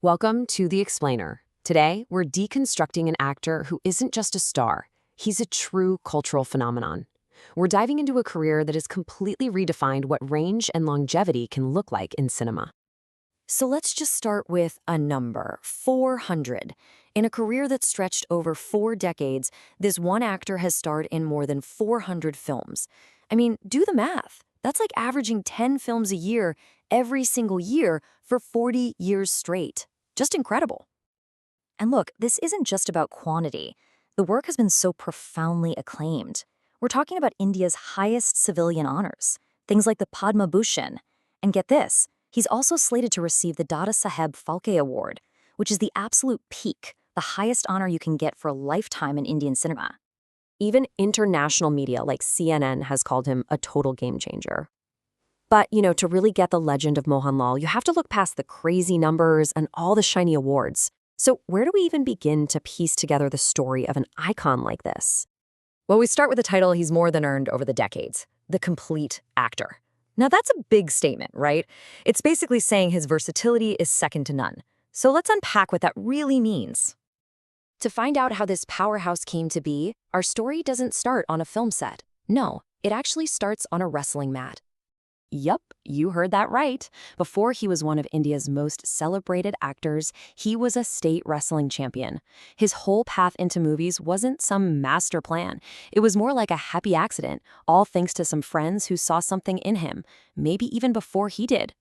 Welcome to The Explainer. Today, we're deconstructing an actor who isn't just a star. He's a true cultural phenomenon. We're diving into a career that has completely redefined what range and longevity can look like in cinema. So let's just start with a number, 400. In a career that's stretched over 4 decades, this one actor has starred in more than 400 films. I mean, do the math. That's like averaging 10 films a year every single year for 40 years straight. Just incredible. And look, this isn't just about quantity. The work has been so profoundly acclaimed. We're talking about India's highest civilian honors, things like the Padma Bhushan. And get this, he's also slated to receive the Dadasaheb Phalke Award, which is the absolute peak, the highest honor you can get for a lifetime in Indian cinema. Even international media like CNN has called him a total game changer. But, to really get the legend of Mohanlal, you have to look past the crazy numbers and all the shiny awards. So where do we even begin to piece together the story of an icon like this? Well, we start with the title he's more than earned over the decades, the complete actor. Now that's a big statement, right? It's basically saying his versatility is second to none. So let's unpack what that really means. To find out how this powerhouse came to be, our story doesn't start on a film set. No, it actually starts on a wrestling mat. Yup, you heard that right. Before he was one of India's most celebrated actors, he was a state wrestling champion. His whole path into movies wasn't some master plan. It was more like a happy accident, all thanks to some friends who saw something in him, maybe even before he did.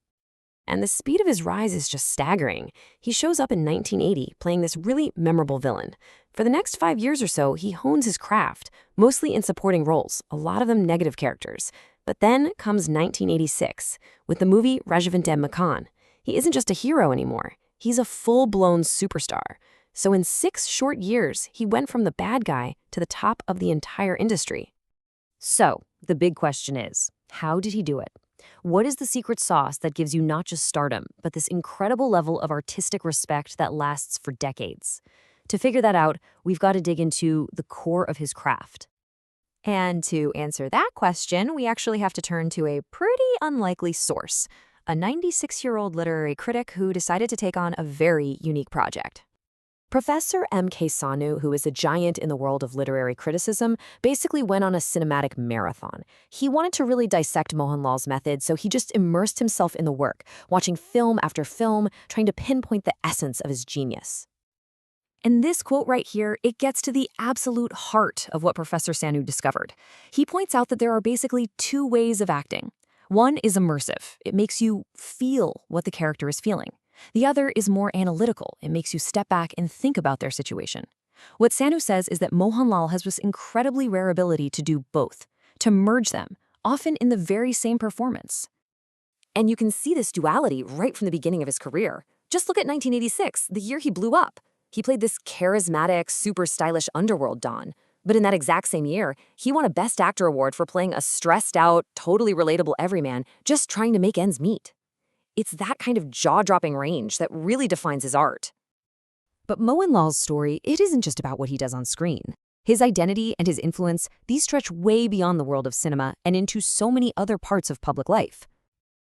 And the speed of his rise is just staggering. He shows up in 1980, playing this really memorable villain. For the next 5 years or so, he hones his craft, mostly in supporting roles, a lot of them negative characters. But then comes 1986, with the movie Recipient. He isn't just a hero anymore. He's a full-blown superstar. So in 6 short years, he went from the bad guy to the top of the entire industry. So, the big question is, how did he do it? What is the secret sauce that gives you not just stardom, but this incredible level of artistic respect that lasts for decades? To figure that out, we've got to dig into the core of his craft. And to answer that question, we actually have to turn to a pretty unlikely source, a 96-year-old literary critic who decided to take on a very unique project. Professor M.K. Sanu, who is a giant in the world of literary criticism, basically went on a cinematic marathon. He wanted to really dissect Mohanlal's method, so he just immersed himself in the work, watching film after film, trying to pinpoint the essence of his genius. And this quote right here, it gets to the absolute heart of what Professor Sanu discovered. He points out that there are basically 2 ways of acting. One is immersive. It makes you feel what the character is feeling. The other is more analytical. It makes you step back and think about their situation. What Sanu says is that Mohanlal has this incredibly rare ability to do both, to merge them, often in the very same performance. And you can see this duality right from the beginning of his career. Just look at 1986, the year he blew up. He played this charismatic, super stylish underworld don. But in that exact same year, he won a Best Actor award for playing a stressed-out, totally relatable everyman just trying to make ends meet. It's that kind of jaw-dropping range that really defines his art. But Mohanlal's story, it isn't just about what he does on screen. His identity and his influence, these stretch way beyond the world of cinema and into so many other parts of public life.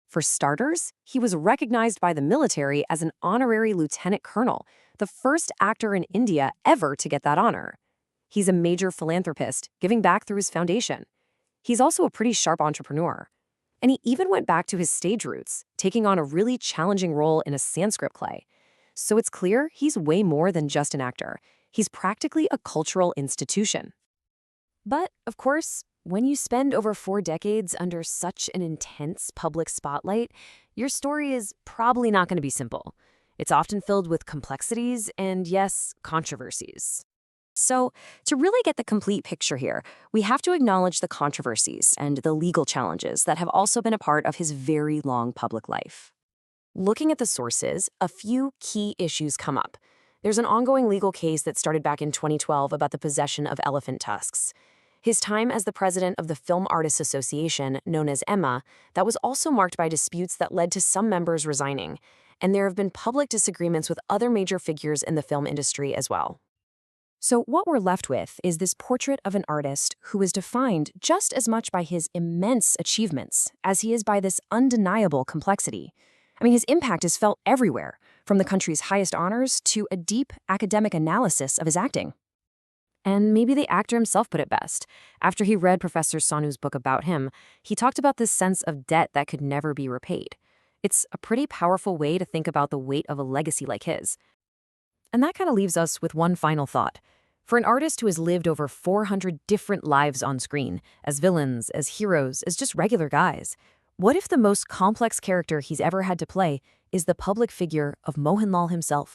For starters, he was recognized by the military as an honorary lieutenant colonel, the first actor in India ever to get that honor. He's a major philanthropist, giving back through his foundation. He's also a pretty sharp entrepreneur. And he even went back to his stage roots, taking on a really challenging role in a Sanskrit play. So it's clear he's way more than just an actor. He's practically a cultural institution. But, of course, when you spend over 4 decades under such an intense public spotlight, your story is probably not going to be simple. It's often filled with complexities and, yes, controversies. So, to really get the complete picture here, we have to acknowledge the controversies and the legal challenges that have also been a part of his very long public life. Looking at the sources, a few key issues come up. There's an ongoing legal case that started back in 2012 about the possession of elephant tusks. His time as the president of the Film Artists Association, known as EMA, that was also marked by disputes that led to some members resigning. And there have been public disagreements with other major figures in the film industry as well. So what we're left with is this portrait of an artist who is defined just as much by his immense achievements as he is by this undeniable complexity. I mean, his impact is felt everywhere, from the country's highest honors to a deep academic analysis of his acting. And maybe the actor himself put it best. After he read Professor Sanu's book about him, he talked about this sense of debt that could never be repaid. It's a pretty powerful way to think about the weight of a legacy like his. And that kind of leaves us with one final thought. For an artist who has lived over 400 different lives on screen, as villains, as heroes, as just regular guys, what if the most complex character he's ever had to play is the public figure of Mohanlal himself?